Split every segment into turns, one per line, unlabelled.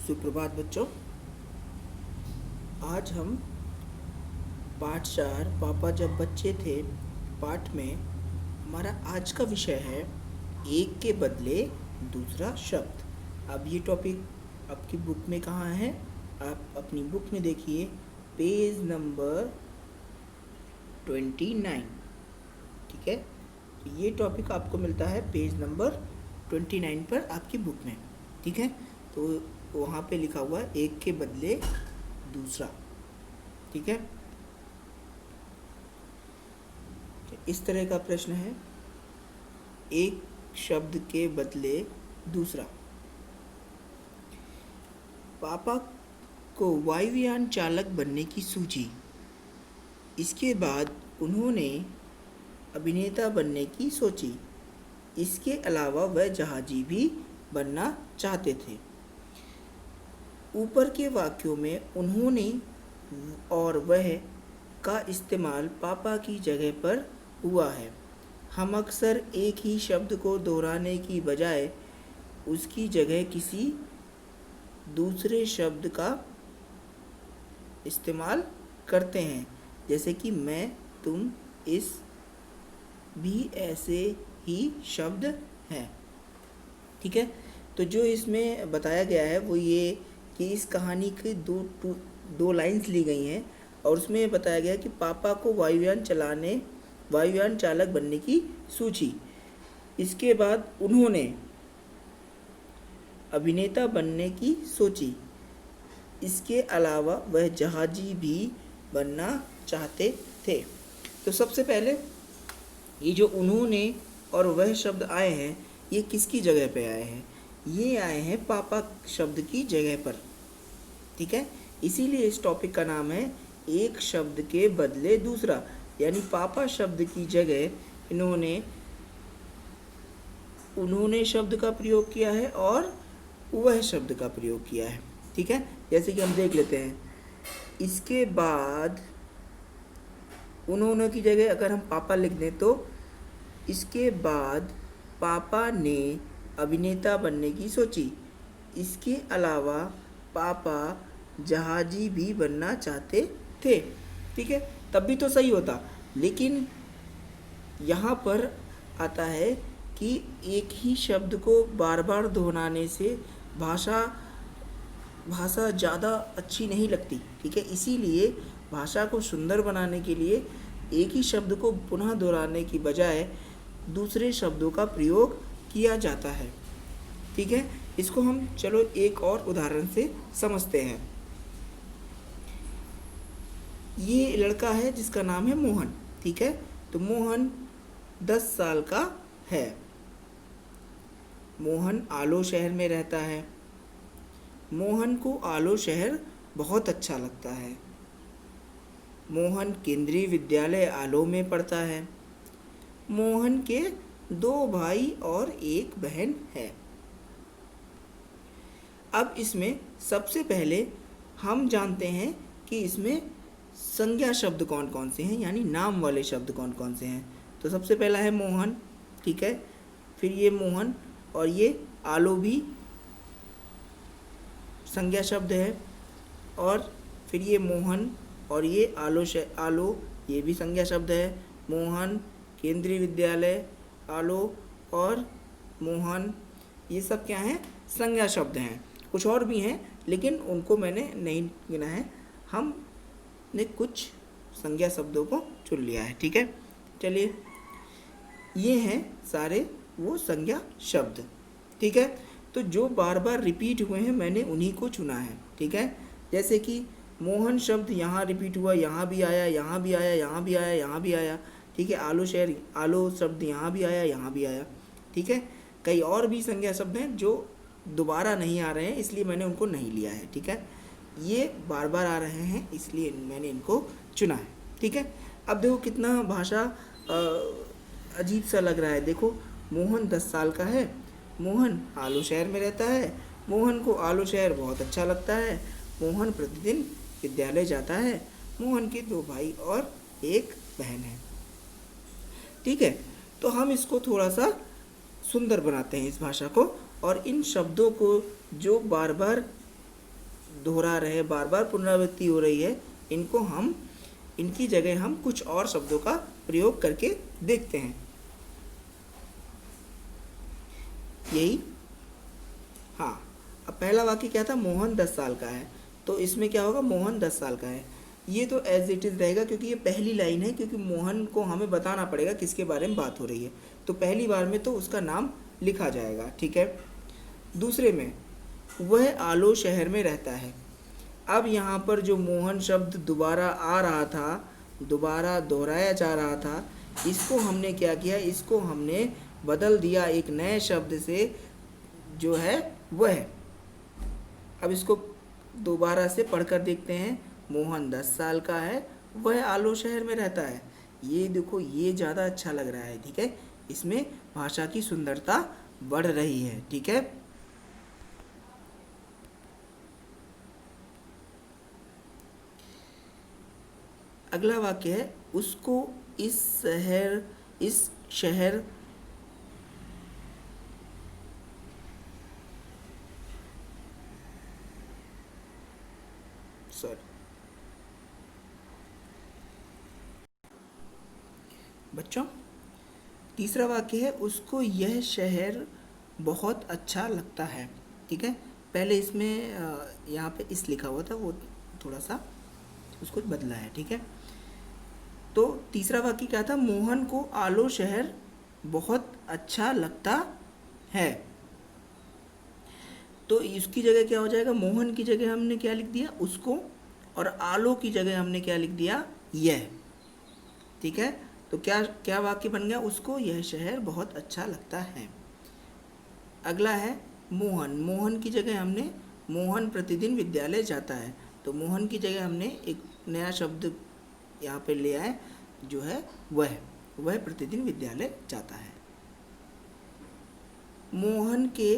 सुप्रभात बच्चों। आज हम पाठ 4 पापा जब बच्चे थे पाठ में हमारा आज का विषय है एक के बदले दूसरा शब्द। अब ये टॉपिक आपकी बुक में कहाँ है? आप अपनी बुक में देखिए, पेज नंबर 29। ठीक है, तो ये टॉपिक आपको मिलता है पेज नंबर 29 पर आपकी बुक में। ठीक है, तो वहाँ पे लिखा हुआ है एक के बदले दूसरा। ठीक है, तो इस तरह का प्रश्न है, एक शब्द के बदले दूसरा। पापा को वायुयान चालक बनने की सूझी। इसके बाद उन्होंने अभिनेता बनने की सोची। इसके अलावा वह जहाजी भी बनना चाहते थे। ऊपर के वाक्यों में उन्होंने और वह का इस्तेमाल पापा की जगह पर हुआ है। हम अक्सर एक ही शब्द को दोहराने की बजाय उसकी जगह किसी दूसरे शब्द का इस्तेमाल करते हैं, जैसे कि मैं, तुम, इस भी ऐसे ही शब्द हैं। ठीक है, तो जो इसमें बताया गया है वो ये कि इस कहानी की दो लाइंस ली गई हैं और उसमें बताया गया कि पापा को वायुयान चालक बनने की सूझी। इसके बाद उन्होंने अभिनेता बनने की सोची। इसके अलावा वह जहाजी भी बनना चाहते थे। तो सबसे पहले ये जो उन्होंने और वह शब्द आए हैं, ये किसकी जगह पे आए हैं? ये आए हैं पापा शब्द की जगह पर। ठीक है, इसीलिए इस टॉपिक का नाम है एक शब्द के बदले दूसरा, यानी पापा शब्द की जगह उन्होंने शब्द का प्रयोग किया है और वह शब्द का प्रयोग किया है। ठीक है, जैसे कि हम देख लेते हैं, इसके बाद उन्होंने की जगह अगर हम पापा लिख दें तो इसके बाद पापा ने अभिनेता बनने की सोची। इसके अलावा पापा जहाजी भी बनना चाहते थे। ठीक है, तब भी तो सही होता, लेकिन यहाँ पर आता है कि एक ही शब्द को बार बार दोहराने से भाषा ज़्यादा अच्छी नहीं लगती। ठीक है, इसीलिए भाषा को सुंदर बनाने के लिए एक ही शब्द को पुनः दोहराने की बजाय दूसरे शब्दों का प्रयोग किया जाता है। ठीक है, इसको हम चलो एक और उदाहरण से समझते हैं। ये लड़का है जिसका नाम है मोहन। ठीक है, तो मोहन 10 साल का है। मोहन आलो शहर में रहता है। मोहन को आलो शहर बहुत अच्छा लगता है। मोहन केंद्रीय विद्यालय आलो में पढ़ता है। मोहन के 2 भाई और 1 बहन है। अब इसमें सबसे पहले हम जानते हैं कि इसमें संज्ञा शब्द कौन कौन से हैं, यानी नाम वाले शब्द कौन कौन से हैं। तो सबसे पहला है मोहन। ठीक है, फिर ये मोहन और ये आलो भी संज्ञा शब्द है, और फिर ये मोहन और ये आलो ये भी संज्ञा शब्द है। मोहन, केंद्रीय विद्यालय, आलो और मोहन, ये सब क्या हैं? संज्ञा शब्द हैं। कुछ और भी हैं लेकिन उनको मैंने नहीं गिना है, हमने कुछ संज्ञा शब्दों को चुन लिया है। ठीक है, चलिए, ये हैं सारे वो संज्ञा शब्द। ठीक है, तो जो बार बार रिपीट हुए हैं मैंने उन्हीं को चुना है। ठीक है, जैसे कि मोहन शब्द यहाँ रिपीट हुआ, यहाँ भी आया, यहाँ भी आया, यहाँ भी आया, यहाँ भी आया। ठीक है, आलो शब्द यहाँ भी आया, यहाँ भी आया। ठीक है, कई और भी संज्ञा शब्द हैं जो दोबारा नहीं आ रहे हैं, इसलिए मैंने उनको नहीं लिया है। ठीक है, ये बार बार आ रहे हैं इसलिए मैंने इनको चुना है। ठीक है, अब देखो कितना भाषा अजीब सा लग रहा है। देखो, मोहन 10 साल का है। मोहन आलो शहर में रहता है। मोहन को आलो शहर बहुत अच्छा लगता है। मोहन प्रतिदिन विद्यालय जाता है। मोहन के 2 भाई और 1 बहन है। ठीक है, तो हम इसको थोड़ा सा सुंदर बनाते हैं इस भाषा को, और इन शब्दों को जो बार बार दोहरा रहे, बार बार पुनरावृत्ति हो रही है, इनकी जगह हम कुछ और शब्दों का प्रयोग करके देखते हैं। यही, हाँ, अब पहला वाक्य क्या था, मोहन 10 साल का है, तो इसमें क्या होगा, मोहन 10 साल का है। ये तो एज इट इज़ रहेगा क्योंकि ये पहली लाइन है, क्योंकि मोहन को हमें बताना पड़ेगा किसके बारे में बात हो रही है, तो पहली बार में तो उसका नाम लिखा जाएगा, ठीक है। दूसरे में, वह आलो शहर में रहता है। अब यहाँ पर जो मोहन शब्द दोबारा आ रहा था, दोबारा दोहराया जा रहा था, इसको हमने क्या किया, इसको हमने बदल दिया एक नए शब्द से, जो है वह। अब इसको दोबारा से पढ़कर देखते हैं। मोहन 10 साल का है, वह आलो शहर में रहता है। ये देखो, ये ज़्यादा अच्छा लग रहा है, ठीक है, इसमें भाषा की सुंदरता बढ़ रही है, ठीक है। अगला वाक्य है, उसको इस शहर सॉरी बच्चों, तीसरा वाक्य है, उसको यह शहर बहुत अच्छा लगता है, ठीक है। पहले इसमें यहाँ पे इस लिखा हुआ था, वो थोड़ा सा उसको बदला है, ठीक है। तो तीसरा वाक्य क्या था, मोहन को आलो शहर बहुत अच्छा लगता है। तो इसकी जगह क्या हो जाएगा, मोहन की जगह हमने क्या लिख दिया, उसको, और आलो की जगह हमने क्या लिख दिया, यह, ठीक है। तो क्या क्या वाक्य बन गया, उसको यह शहर बहुत अच्छा लगता है। अगला है मोहन, मोहन की जगह हमने मोहन प्रतिदिन विद्यालय जाता है, तो मोहन की जगह हमने एक नया शब्द यहाँ पे ले आए, जो है वह प्रतिदिन विद्यालय जाता है। मोहन के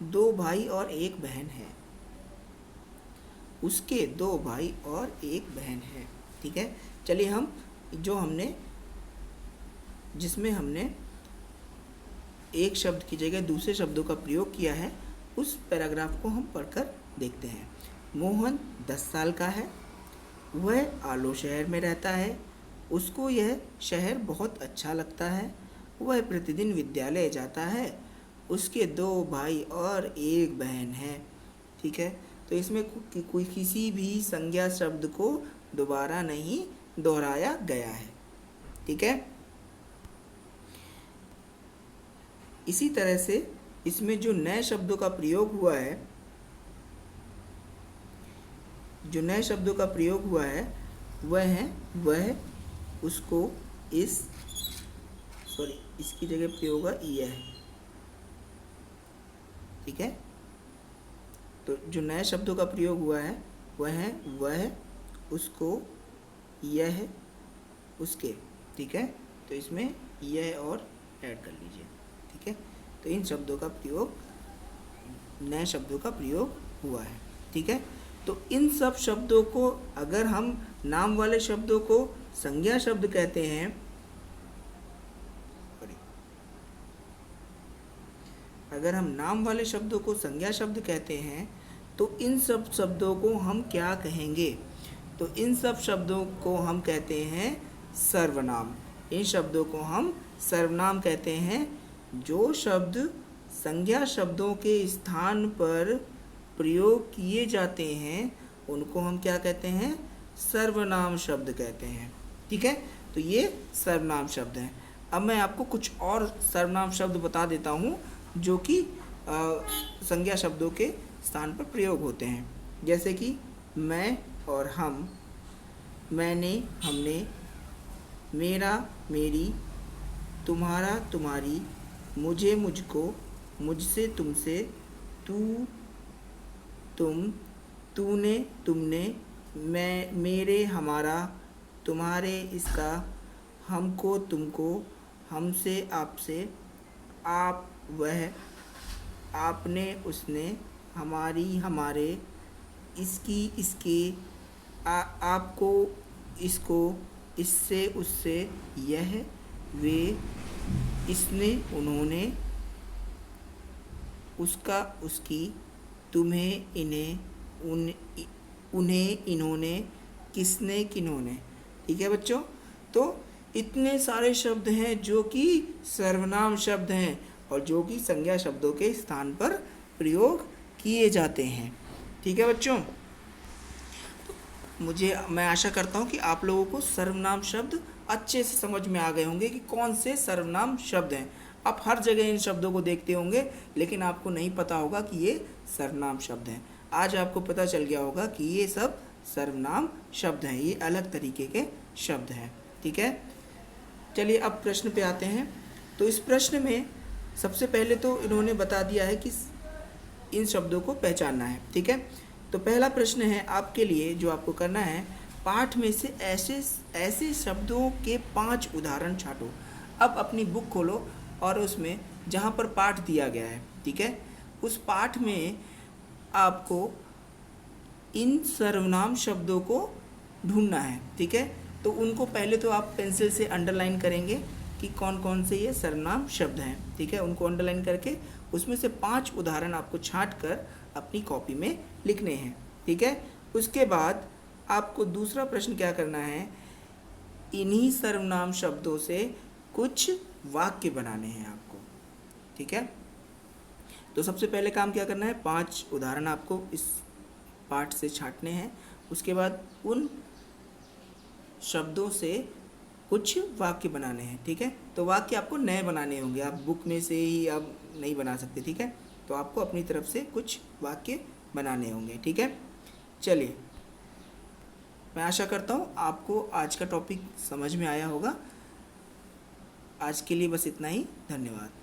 2 भाई और 1 बहन है, उसके 2 भाई और 1 बहन है, ठीक है। चलिए हम जिसमें हमने एक शब्द की जगह दूसरे शब्दों का प्रयोग किया है, उस पैराग्राफ को हम पढ़कर देखते हैं। मोहन 10 साल का है, वह आलो शहर में रहता है, उसको यह शहर बहुत अच्छा लगता है, वह प्रतिदिन विद्यालय जाता है, उसके 2 भाई और 1 बहन है, ठीक है। तो इसमें कोई किसी भी संज्ञा शब्द को दोबारा नहीं दोहराया गया है, ठीक है। इसी तरह से इसमें जो नए शब्दों का प्रयोग हुआ है, वह उसको इसकी जगह प्रयोग हुआ यह है, ठीक है। तो जो नए शब्दों का प्रयोग हुआ है वह उसको, यह उसके, ठीक है। तो इसमें यह और ऐड कर लीजिए, ठीक है। तो इन शब्दों का प्रयोग, नए शब्दों का प्रयोग हुआ है, ठीक है। तो इन सब शब्दों को, अगर हम नाम वाले शब्दों को संज्ञा शब्द कहते हैं, अगर हम नाम वाले शब्दों को संज्ञा शब्द कहते हैं, तो इन सब शब्दों को हम क्या कहेंगे, तो इन सब शब्दों को हम कहते हैं सर्वनाम। इन शब्दों को हम सर्वनाम कहते हैं। जो शब्द संज्ञा शब्दों के स्थान पर प्रयोग किए जाते हैं, उनको हम क्या कहते हैं, सर्वनाम शब्द कहते हैं, ठीक है। तो ये सर्वनाम शब्द हैं। अब मैं आपको कुछ और सर्वनाम शब्द बता देता हूँ जो कि संज्ञा शब्दों के स्थान पर प्रयोग होते हैं, जैसे कि मैं और हम, मैंने हमने, मेरा मेरी, तुम्हारा तुम्हारी, मुझे मुझको, मुझसे तुमसे, तू तुम, तूने तुमने, मैं मेरे हमारा, तुम्हारे इसका, हमको तुमको, हमसे आपसे, आप वह, आपने उसने, हमारी हमारे, इसकी इसके, आपको इसको, इससे उससे, यह वे, इसने उन्होंने, उसका उसकी, तुम्हें इन्हें, उन, उन्हें, इन्होंने, किसने, किन्होंने। ठीक है बच्चों, तो इतने सारे शब्द हैं जो कि सर्वनाम शब्द हैं और जो कि संज्ञा शब्दों के स्थान पर प्रयोग किए जाते हैं। ठीक है बच्चों, मैं आशा करता हूँ कि आप लोगों को सर्वनाम शब्द अच्छे से समझ में आ गए होंगे कि कौन से सर्वनाम शब्द हैं। आप हर जगह इन शब्दों को देखते होंगे, लेकिन आपको नहीं पता होगा कि ये सर्वनाम शब्द हैं। आज आपको पता चल गया होगा कि ये सब सर्वनाम शब्द हैं, ये अलग तरीके के शब्द हैं। ठीक है, चलिए अब प्रश्न पे आते हैं। तो इस प्रश्न में सबसे पहले तो इन्होंने बता दिया है कि इन शब्दों को पहचानना है। ठीक है, तो पहला प्रश्न है आपके लिए, जो आपको करना है, पाठ में से ऐसे शब्दों के 5 उदाहरण छांटो। अब अपनी बुक खोलो और उसमें जहाँ पर पाठ दिया गया है, ठीक है, उस पाठ में आपको इन सर्वनाम शब्दों को ढूंढना है। ठीक है, तो उनको पहले तो आप पेंसिल से अंडरलाइन करेंगे कि कौन कौन से ये सर्वनाम शब्द हैं। ठीक है, उनको अंडरलाइन करके उसमें से 5 उदाहरण आपको छांट कर अपनी कॉपी में लिखने हैं। ठीक है, उसके बाद आपको दूसरा प्रश्न क्या करना है, इन्हीं सर्वनाम शब्दों से कुछ वाक्य बनाने हैं आपको। ठीक है, तो सबसे पहले काम क्या करना है, 5 उदाहरण आपको इस पाठ से छांटने हैं। उसके बाद उन शब्दों से कुछ वाक्य बनाने हैं। ठीक है, तो वाक्य आपको नए बनाने होंगे, आप बुक में से ही आप नहीं बना सकते। ठीक है, तो आपको अपनी तरफ से कुछ वाक्य बनाने होंगे। ठीक है, चलिए, मैं आशा करता हूँ आपको आज का टॉपिक समझ में आया होगा। आज के लिए बस इतना ही, धन्यवाद।